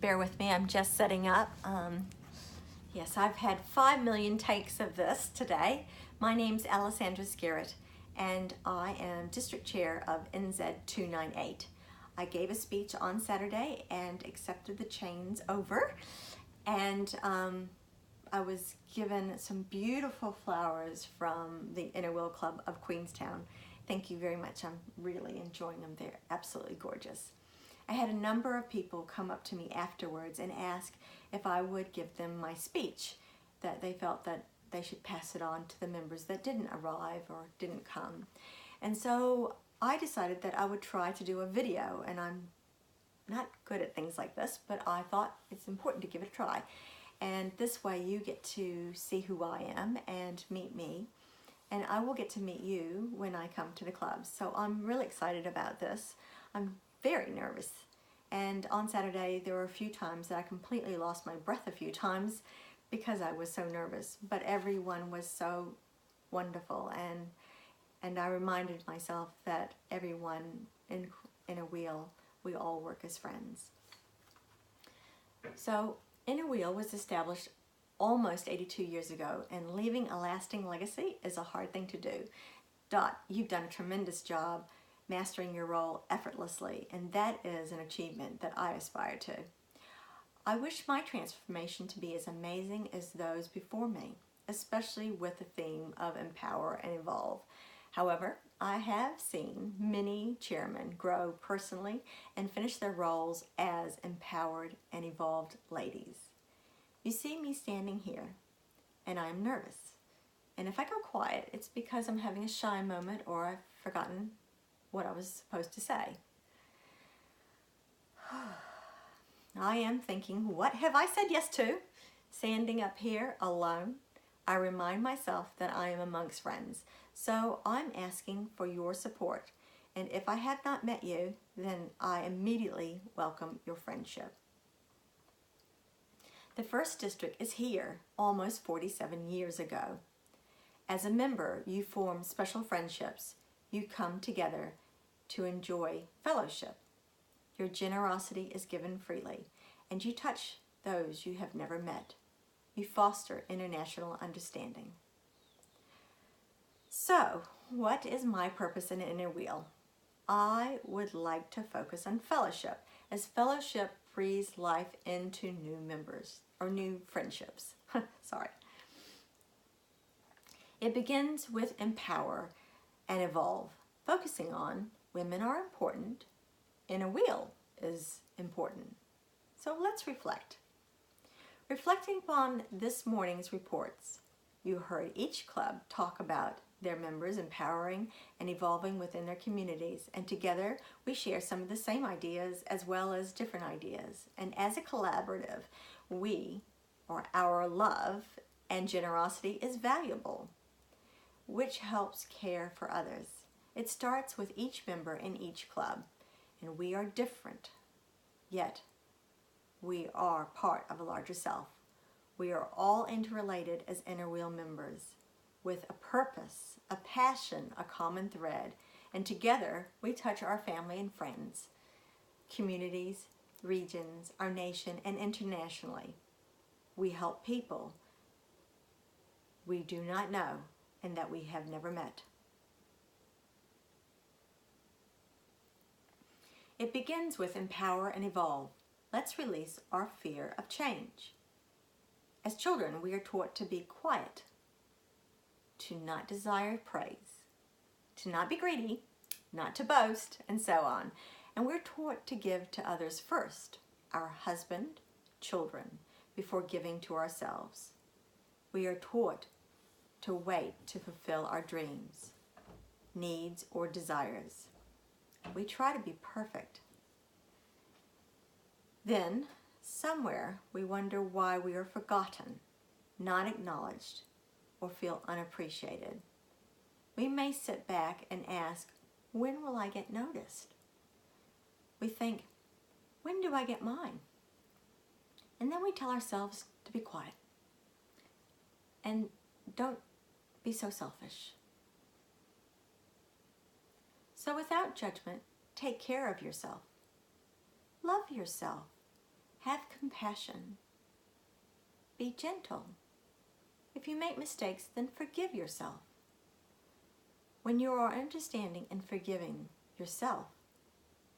bear with me, I'm just setting up. Yes, I've had 5 million takes of this today. My name's Alyssandra Skerrett, and I am District Chair of NZ298. I gave a speech on Saturday and accepted the changeover, and I was given some beautiful flowers from the Inner Wheel Club of Queenstown. Thank you very much. I'm really enjoying them. They're absolutely gorgeous. I had a number of people come up to me afterwards and ask if I would give them my speech, that they felt that they should pass it on to the members that didn't arrive or didn't come. And so I decided that I would try to do a video, and I'm not good at things like this, but I thought it's important to give it a try. And this way you get to see who I am and meet me, and I will get to meet you when I come to the club. So I'm really excited about this. I'm very nervous, and on Saturday there were a few times that I completely lost my breath a few times because I was so nervous, but everyone was so wonderful, and I reminded myself that everyone in a wheel, we all work as friends. So Inner Wheel was established almost 82 years ago, and leaving a lasting legacy is a hard thing to do. Dot, you've done a tremendous job mastering your role effortlessly, and that is an achievement that I aspire to. I wish my transformation to be as amazing as those before me, especially with the theme of empower and evolve. However, I have seen many chairmen grow personally and finish their roles as empowered and evolved ladies. You see me standing here, and I am nervous. And if I go quiet, it's because I'm having a shy moment or I've forgotten what I was supposed to say. I am thinking, what have I said yes to? Standing up here alone, I remind myself that I am amongst friends. So I'm asking for your support. And if I have not met you, then I immediately welcome your friendship. The first district is here almost 47 years ago. As a member, you form special friendships. You come together to enjoy fellowship. Your generosity is given freely, and you touch those you have never met. You foster international understanding. So, what is my purpose in Inner Wheel? I would like to focus on fellowship, as fellowship breathes life into new members, or new friendships. Sorry. It begins with empower and evolve, focusing on women are important, Inner Wheel is important. So let's reflect. Reflecting upon this morning's reports, you heard each club talk about their members empowering and evolving within their communities, and together we share some of the same ideas as well as different ideas. And as a collaborative, our love and generosity is valuable, which helps care for others. It starts with each member in each club, and we are different, yet we are part of a larger self. We are all interrelated as Inner Wheel members with a purpose, a passion, a common thread, and together we touch our family and friends, communities, regions, our nation, and internationally. We help people we do not know and that we have never met. It begins with empower and evolve. Let's release our fear of change. As children, we are taught to be quiet, to not desire praise, to not be greedy, not to boast, and so on. And we're taught to give to others first, our husband, children, before giving to ourselves. We are taught to wait to fulfill our dreams, needs, or desires. We try to be perfect. Then, somewhere, we wonder why we are forgotten, not acknowledged, or feel unappreciated. We may sit back and ask, when will I get noticed? We think, when do I get mine? And then we tell ourselves to be quiet. And don't be so selfish. So without judgment, take care of yourself. Love yourself. Have compassion. Be gentle. If you make mistakes, then forgive yourself. When you are understanding and forgiving yourself,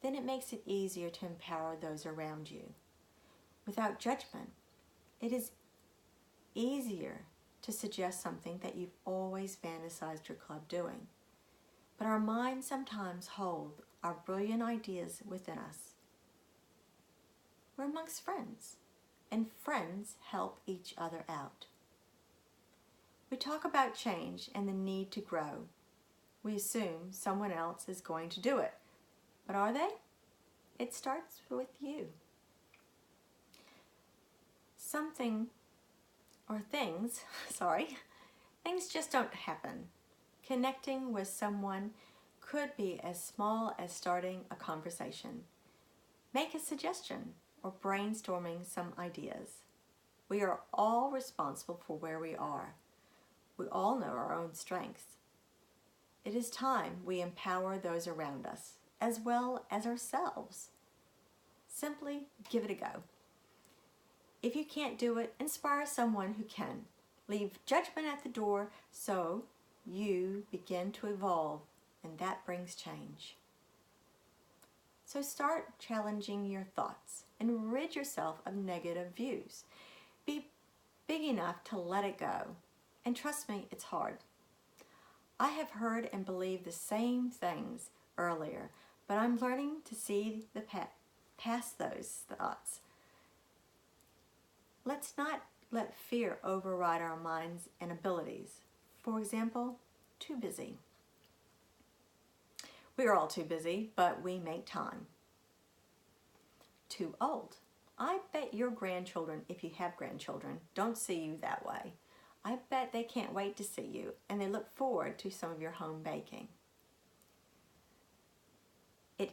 then it makes it easier to empower those around you. Without judgment, it is easier to suggest something that you've always fantasized your club doing. But our minds sometimes hold our brilliant ideas within us. We're amongst friends, and friends help each other out. We talk about change and the need to grow. We assume someone else is going to do it. But are they? It starts with you. Things just don't happen. Connecting with someone could be as small as starting a conversation. Make a suggestion or brainstorming some ideas. We are all responsible for where we are. We all know our own strengths. It is time we empower those around us, as well as ourselves. Simply give it a go. If you can't do it, inspire someone who can. Leave judgment at the door so you begin to evolve, and that brings change. So start challenging your thoughts and rid yourself of negative views. Be big enough to let it go. And trust me, it's hard. I have heard and believed the same things earlier, but I'm learning to see past those thoughts. Let's not let fear override our minds and abilities. For example, too busy. We are all too busy, but we make time. Too old. I bet your grandchildren, if you have grandchildren, don't see you that way. I bet they can't wait to see you, and they look forward to some of your home baking. It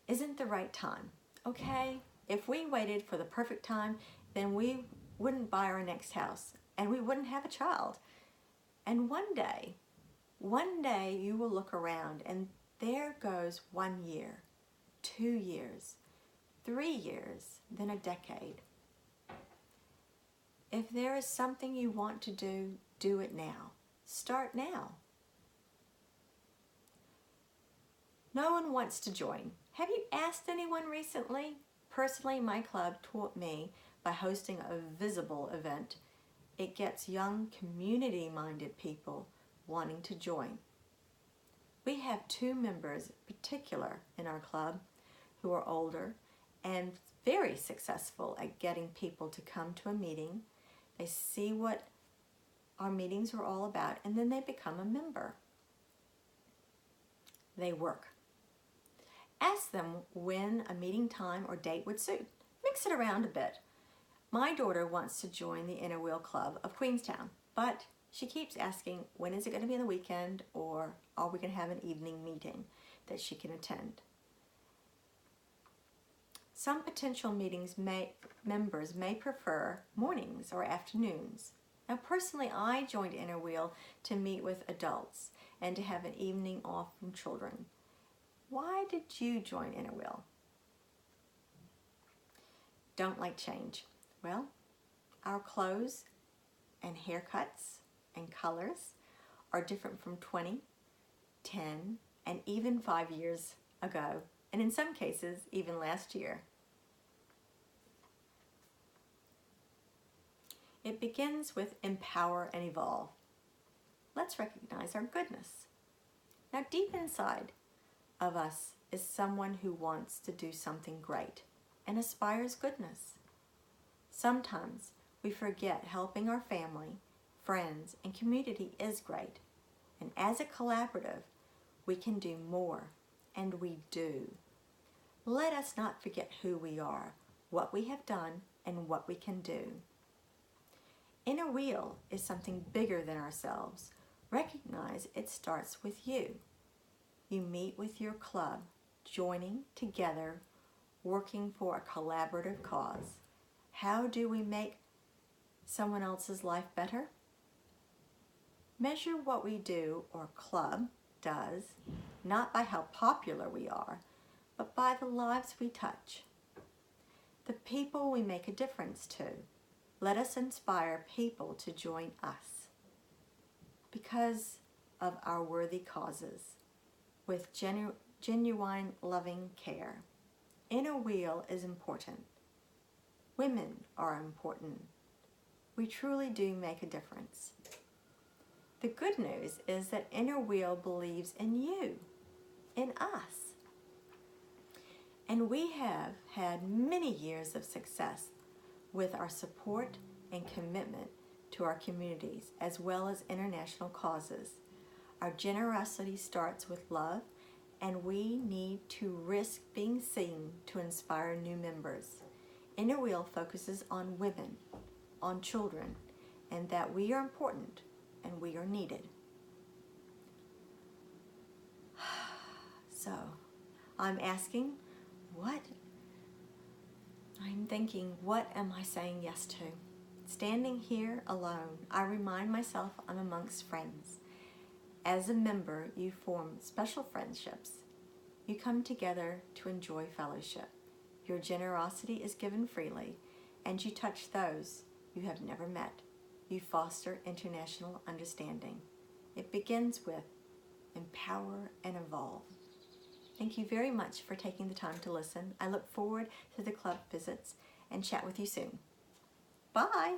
isn't the right time, okay? If we waited for the perfect time, then we wouldn't buy our next house, and we wouldn't have a child. And one day you will look around, and there goes 1 year, 2 years, 3 years, then a decade. If there is something you want to do, do it now. Start now. No one wants to join. Have you asked anyone recently? Personally, my club taught me by hosting a visible event. It gets young, community-minded people wanting to join. We have 2 members in particular in our club who are older and very successful at getting people to come to a meeting. They see what our meetings are all about, and then they become a member. They work. Ask them when a meeting time or date would suit. Mix it around a bit. My daughter wants to join the Inner Wheel Club of Queenstown, but she keeps asking, when is it going to be on the weekend, or are we going to have an evening meeting that she can attend? Some potential members may prefer mornings or afternoons. Now, personally, I joined Inner Wheel to meet with adults and to have an evening off from children. Why did you join Inner Wheel? Don't like change. Well, our clothes and haircuts and colors are different from 20, 10, and even 5 years ago, and in some cases, even last year. It begins with empower and evolve. Let's recognize our goodness. Now, deep inside of us is someone who wants to do something great and aspires goodness. Sometimes we forget helping our family, friends, and community is great. And as a collaborative, we can do more, and we do. Let us not forget who we are, what we have done, and what we can do. Inner Wheel is something bigger than ourselves. Recognize it starts with you. You meet with your club, joining together, working for a collaborative cause. How do we make someone else's life better? Measure what we do, or club does, not by how popular we are, but by the lives we touch. the people we make a difference to. Let us inspire people to join us because of our worthy causes with genuine loving care. Inner wheel is important. Women are important. We truly do make a difference. The good news is that Inner Wheel believes in you, in us. And we have had many years of success with our support and commitment to our communities as well as international causes. Our generosity starts with love, and we need to risk being seen to inspire new members. Inner Wheel focuses on women, on children, and that we are important and we are needed. So, I'm thinking, what am I saying yes to? Standing here alone, I remind myself I'm amongst friends. As a member, you form special friendships. You come together to enjoy fellowship. Your generosity is given freely, and you touch those you have never met. You foster international understanding. It begins with empower and evolve. Thank you very much for taking the time to listen. I look forward to the club visits and chat with you soon. Bye!